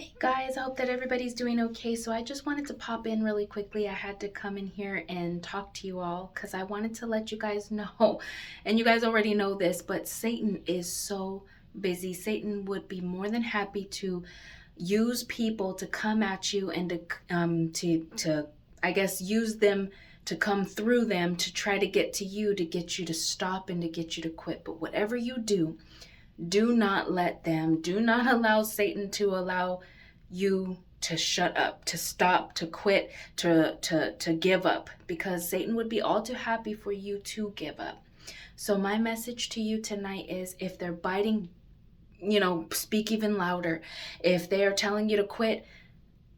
Hey guys, I hope that everybody's doing okay. So I just wanted to pop in really quickly. I had to come in here and talk to you all because I wanted to let you guys know, and you guys already know this, but Satan is so busy. Satan would be more than happy to use people to come at you and to I guess use them to come through them to try to get to you, to get you to stop and to get you to quit. But whatever you do, do not let them, do not allow Satan to allow you to shut up, to stop, to quit, to give up, because Satan would be all too happy for you to give up. So my message to you tonight is, if they're biting, speak even louder. If they are telling you to quit,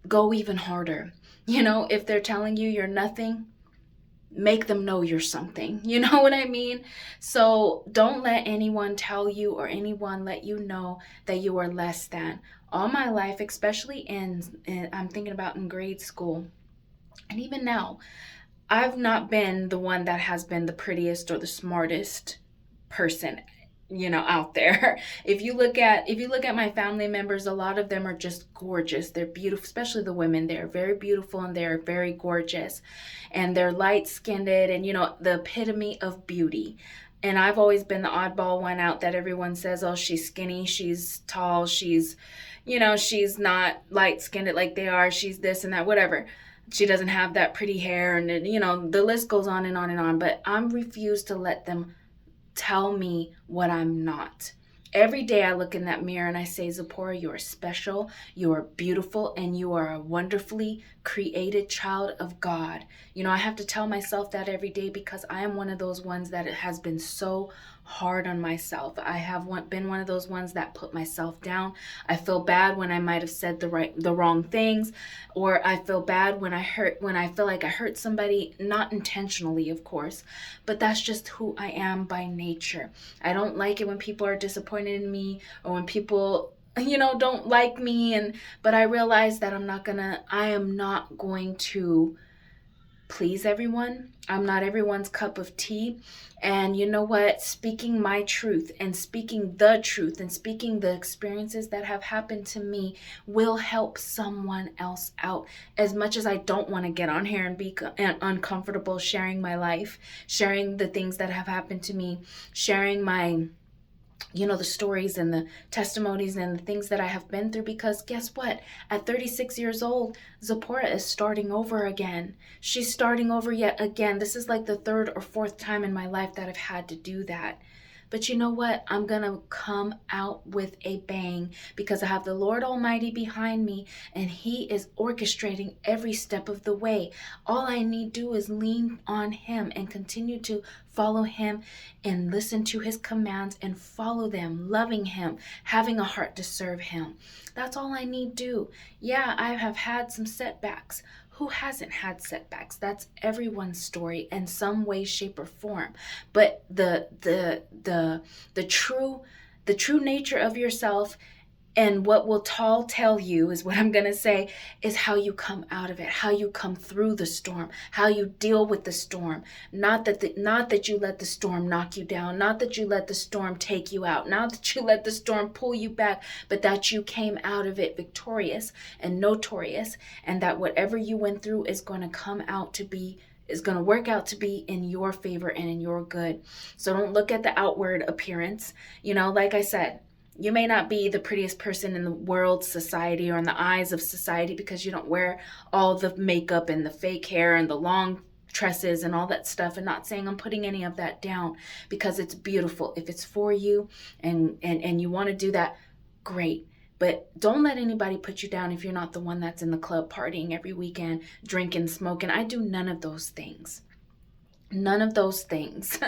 go even harder. If they're telling you you're nothing, make them know you're something. You know what I mean? So don't let anyone tell you or anyone let you know that you are less than. All my life, especially in I'm thinking about in grade school, and even now, I've not been the one that has been the prettiest or the smartest person, out there. If you look at my family members, a lot of them are just gorgeous. They're beautiful, especially the women. They're very beautiful and they're very gorgeous, and they're light skinned, and the epitome of beauty. And I've always been the oddball one out, that everyone says, oh, she's skinny, she's tall, she's not light skinned like they are, she's this and that, whatever. She doesn't have that pretty hair, and the list goes on and on and on. But I'm refused to let them tell me what I'm not. Every day I look in that mirror and I say, Zipporah, you are special, you are beautiful, and you are a wonderfully created child of God. I have to tell myself that every day, because I am one of those ones that it has been so hard on myself. I have been one of those ones that put myself down. I feel bad when I might have said the wrong things, or I feel bad when I feel like I hurt somebody, not intentionally, of course, but that's just who I am by nature. I don't like it when people are disappointed in me, or when people don't like me, but I realize that I am not going to please everyone. I'm not everyone's cup of tea. And you know what? Speaking my truth and speaking the truth and speaking the experiences that have happened to me will help someone else out. As much as I don't want to get on here and be uncomfortable sharing my life, sharing the things that have happened to me, sharing my the stories and the testimonies and the things that I have been through, because guess what? At 36 years old, Zipporah is starting over again. She's starting over yet again. This is like the third or fourth time in my life that I've had to do that. But you know what? I'm going to come out with a bang, because I have the Lord Almighty behind me, and He is orchestrating every step of the way. All I need to do is lean on Him and continue to follow Him and listen to His commands and follow them, loving Him, having a heart to serve Him. That's all I need to do. Yeah, I have had some setbacks. Who hasn't had setbacks? That's everyone's story in some way, shape, or form. But the true nature of yourself, and what will tell you, is what I'm going to say, is how you come out of it, how you come through the storm, how you deal with the storm. Not that you let the storm knock you down, not that you let the storm take you out, not that you let the storm pull you back, but that you came out of it victorious and notorious, and that whatever you went through is going to work out to be in your favor and in your good. So don't look at the outward appearance. Like I said, you may not be the prettiest person in the world, society, or in the eyes of society, because you don't wear all the makeup and the fake hair and the long tresses and all that stuff. And not saying I'm putting any of that down, because it's beautiful. If it's for you and you want to do that, great. But don't let anybody put you down if you're not the one that's in the club partying every weekend, drinking, smoking. I do none of those things. None of those things.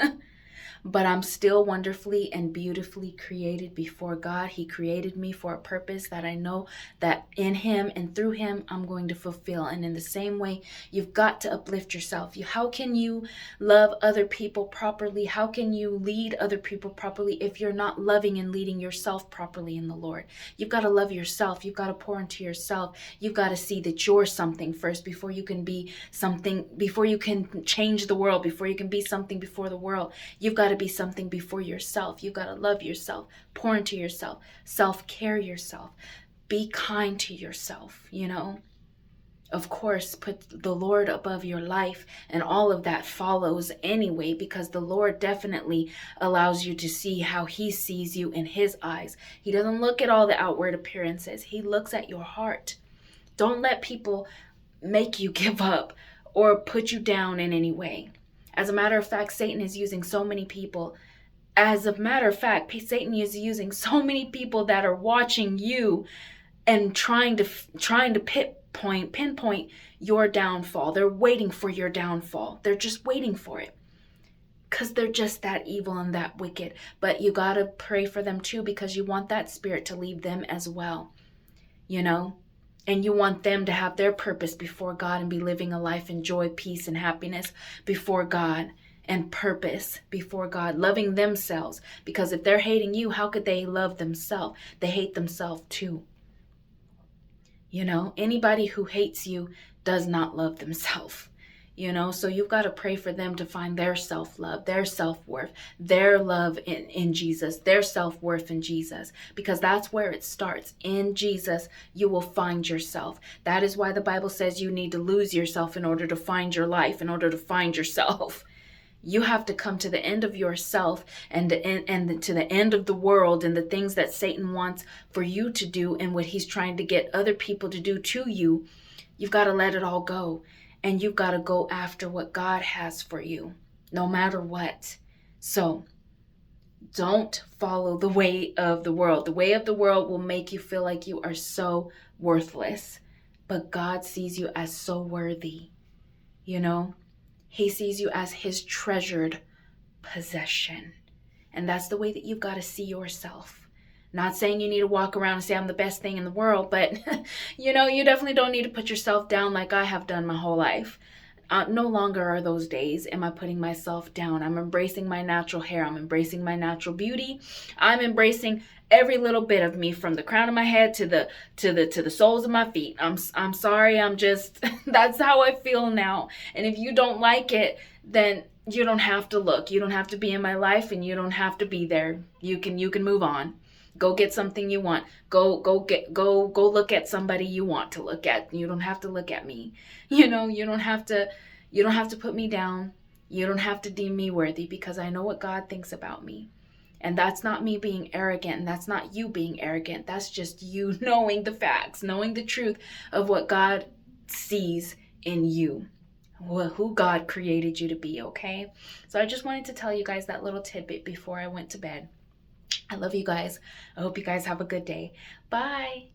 But I'm still wonderfully and beautifully created before God. He created me for a purpose that I know that in Him and through Him I'm going to fulfill. And in the same way, you've got to uplift yourself. How can you love other people properly? How can you lead other people properly if you're not loving and leading yourself properly in the Lord? You've got to love yourself. You've got to pour into yourself. You've got to see that you're something first before you can be something, before you can change the world, before you can be something before the world. You've got to be something before yourself. You've got to love yourself, pour into yourself, self-care yourself. Be kind to yourself, Of course, put the Lord above your life, and all of that follows anyway, because the Lord definitely allows you to see how he sees you in his eyes. He doesn't look at all the outward appearances. He looks at your heart. Don't let people make you give up or put you down in any way. As a matter of fact, Satan is using so many people. As a matter of fact, Satan is using so many people that are watching you and trying to pinpoint your downfall. They're waiting for your downfall. They're just waiting for it, because they're just that evil and that wicked. But you got to pray for them too, because you want that spirit to leave them as well, and you want them to have their purpose before God and be living a life in joy, peace, and happiness before God, and purpose before God, loving themselves. Because if they're hating you, how could they love themselves? They hate themselves too. Anybody who hates you does not love themselves. So you've got to pray for them to find their self-love, their self-worth, their love in Jesus, their self-worth in Jesus, because that's where it starts. In Jesus, you will find yourself. That is why the Bible says you need to lose yourself in order to find your life, in order to find yourself. You have to come to the end of yourself and to the end of the world and the things that Satan wants for you to do and what he's trying to get other people to do to you. You've got to let it all go. And you've got to go after what God has for you, no matter what. So don't follow the way of the world. The way of the world will make you feel like you are so worthless. But God sees you as so worthy, He sees you as his treasured possession. And that's the way that you've got to see yourself. Not saying you need to walk around and say I'm the best thing in the world, but you definitely don't need to put yourself down like I have done my whole life. No longer are those days am I putting myself down. I'm embracing my natural hair. I'm embracing my natural beauty. I'm embracing every little bit of me, from the crown of my head to the soles of my feet. I'm sorry. I'm just that's how I feel now. And if you don't like it, then you don't have to look. You don't have to be in my life, and you don't have to be there. You can move on. Go get something you want. Go look at somebody you want to look at. You don't have to look at me. You don't have to put me down. You don't have to deem me worthy, because I know what God thinks about me. And that's not me being arrogant, and that's not you being arrogant. That's just you knowing the facts, knowing the truth of what God sees in you, who God created you to be, okay? So I just wanted to tell you guys that little tidbit before I went to bed. I love you guys. I hope you guys have a good day. Bye.